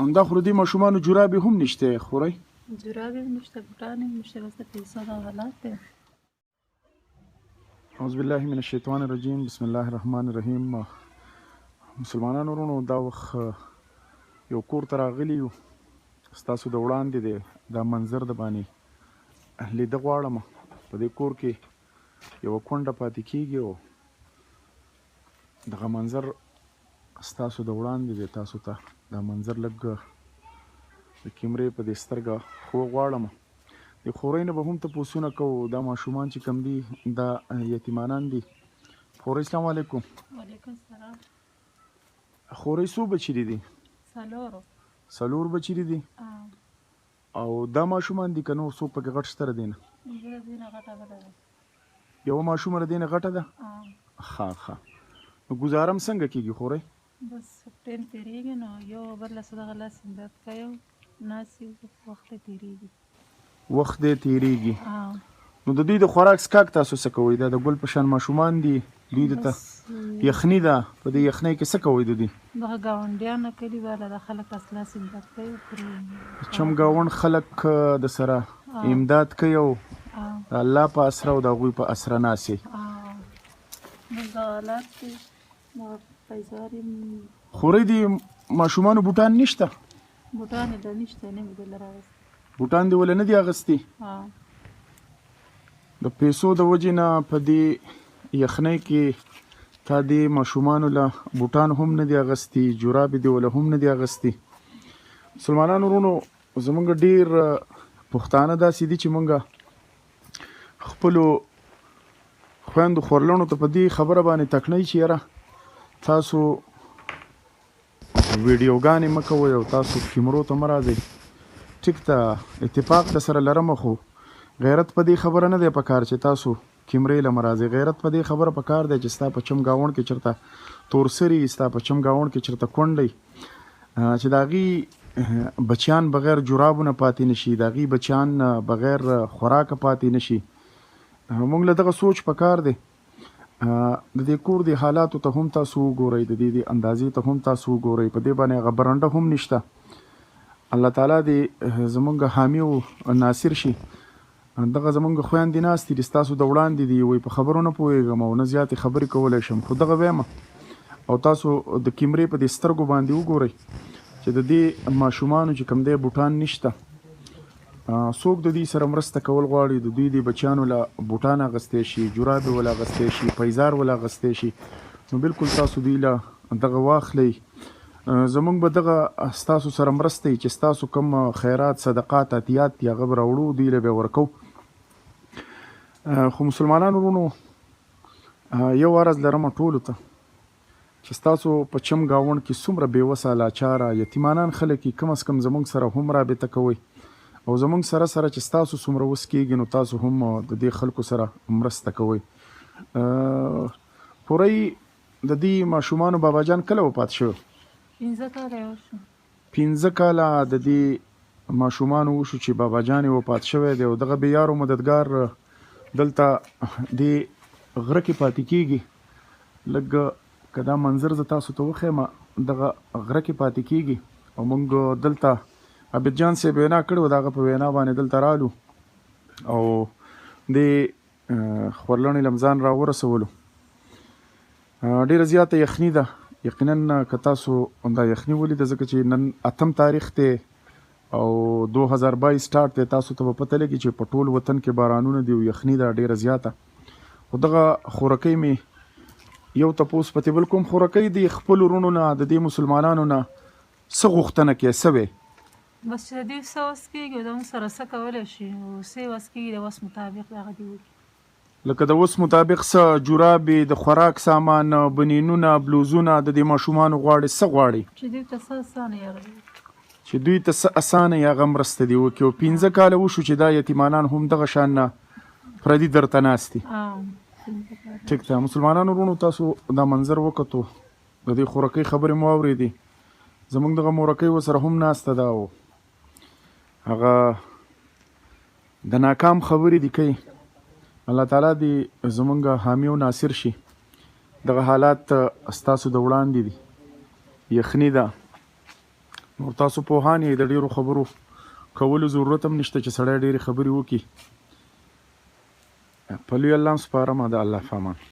همدا خو د دې ماشومانو جرابې هم نشته خورئ؟ جرابې هم نشته، بوټان هم نشته، بس د پیسو دا حالات دی. اعوذ بالله من الشیطان الرجیم بسم الله الرحمن الرحیم. مسلمانانو ورونو دا وخت یو کور ته راغلي یو، ستاسو د وړاندې دی دا منظر د باندې لیده غواړم. په دې کور کې یوه کونډه پاتې کېږي او دغه منظر ستاسو د وړاندې دی. تاسو ته دا منظر لږ د کیمرې په دې سترګه خو غواړم. د خورۍ نه به هم تپوسونه کوو. دا ماشومان چې کوم دي دا یتیمانان دي. خورۍ السلام علیکم. وعلیکم السلام. خورۍ څو بچي دي؟ څلور بچي دي. او دا ماشومان دي که نور څوک پکې غټ شته دی نه؟ یوه ماشومه د دې نه غټه ده؟ ښه ښه. نو ګزاره هم څنګه کېږي خورۍ؟ بس ټیم تېرېږي نو یو بل له دغه لاس امداد کوي، ناست یو وخت یې تېرېږي. وخت دې تېرېږي. نو د دوی د خوراک څښاک تاسو څه کوئ؟ دا د ګل په شان ماشومان دي، دوی ته یخني ده، په دې یخنۍ کې څه کوئ د دوی؟ دغه ګاونډیان کلي والا د خلک لاس امداد کوي. چم ګاونډ خلک د سره امداد کوي او د الله په اسره او د هغوی په اسره ناست یې. خورۍ د ماشومانو بوټان نشته؟ بوټان یې نشته، نه مې دله راغوستي. بوټان دې ولې نه دي اغوستي؟ د پیسو د وجې نه په دې یخنۍ کې تا دې ماشومانو له بوټان هم نه دي اغوستي، جرابې دې ولې هم نه دي اغوستي. مسلمانانو ورونو زمونږ ډېر پښتانه داسې دي چې مونږ خپلو خویندو خورلڼو ته په دې خبره باندې تکنئ چې یاره تاسو ویډیوګانې مه کوئ او تاسو کیمرو ته مه راځئ. ټیک ته اتفاق در سره لرم، خو غیرت په دې خبره نه دی پکار چې تاسو کیمرې له مه راځئ. غیرت په دې خبره پکار دی چې ستا په چم ګاونډ کې چېرته تورسري، ستا په چم ګاونډ کې چېرته کونډی چې د هغې بچیان بغیر جرابونه پاتې نشي، د هغې بچیان بغیر خوراکه پاتې نشي. موږ له دغه سوچ پکار دی. د دې کور د حالاتو ته هم تاسو وګورئ، د دې اندازې ته هم تاسو وګورئ. په دې باندې هغه برنډه هم نشته. الله تعالی دې زمونږ حامي او ناصر شي. دغه زمونږ خویندې ناستې دي ستاسو د وړاندې دي، وایي په خبرو نه پوهېږم او نه زیاتې خبرې کولی شم، خو دغه وایم او تاسو د کیمرې په دې سترګو باندې وګورئ چې د دې ماشومانو چې کوم دی بوټان نشته. څوک د دوی سره مرسته کول غواړي، د دوی د بچیانو له بوټان اغوستی شي، جرابې ول اغوستی شي، پیزار ول اغوستی شي، نو بلکل تاسو دوی له دغه واخلئ. زمونږ به دغه ستاسو سره مرسته وي چې ستاسو کوم خیرات صدقات عطیات دي هغه به راوړو، دوی له به ورکو. خو مسلمانانو ورونو یو عرض لرم ټولو ته چې ستاسو په چم ګاونډ کې څومره بېوسه لاچاره یتیمانان خلک یي، کم از کم زمونږ سره هم رابطه کوئ او زمونږ سره چې ستاسو څومره وس کېږي نو تاسو هم د دې خلکو سره مرسته کوئ. خورۍ د دې ماشومانو باباجان کله وفات شوی؟ 15 کاله یې وشو. 15 کاله د دې ماشومانو وشو چې باباجان یې وفات شوی دی او دغه بېیار و مددګار دلته دې غره کې پاتې کېږي. لږ که دا منظر زه تاسو ته وښیم، دغه غره کې پاتې کېږي او موږ دلته عابد جان صاحب وینا کړې وه، د هغه په وینا باندې دلته رالو او دې خورلڼې له ځان را ورسولو. ډېره زیاته یخني ده. یقینا که تاسو دا یخني ولیده ځکه چې نن 8 تاریخ دی او 2022 سټارټ دی، تاسو ته به پته لګي چې په ټول وطن کې بارانونه دي او یخني ده ډېره زیاته. خو دغه خورکۍ مې یو تپوس پتې بل کوم خورکۍ د خپلو وروڼو نه د دې مسلمانانو نه څه غوښتنه کې څه وی؟ بس چې د دوی څه وس کېږي د موږ سره څه کولی شي او څه وس کېږي د وس مطابق دغه دې وکړي. لکه د وس مطابق څه جرابې، د خوراک سامان، بنینونه، بلوزونه د دې ماشومانو غواړي، څه غواړي؟ چې دوی ته څه اسانه یې چې دوی ته څه اسانه یې هغه مرسته دې وکړي. او 15 کاله وشو چې دا یتیمانان هم دغه شان نه پردي درته ناست دي. ټیک ده. مسلمانانو ورونو تاسو دا منظر وکتو، د دې خورکۍ خبرې مو واورېدې. زمونږ دغه مورکۍ ورسره هم ناسته ده او هغه د ناکام خبرې دي کوي. الله تعالی دې زمونږ حامي او ناصر شي. دغه حالات ستاسو د وړاندې دي. یخني ده، نو تاسو پوهان یې د ډېرو خبرو کولو ضرورت هم نشته چې سړی ډېرې خبرې وکړي. په لوی الله هم سپارم د الله په امان.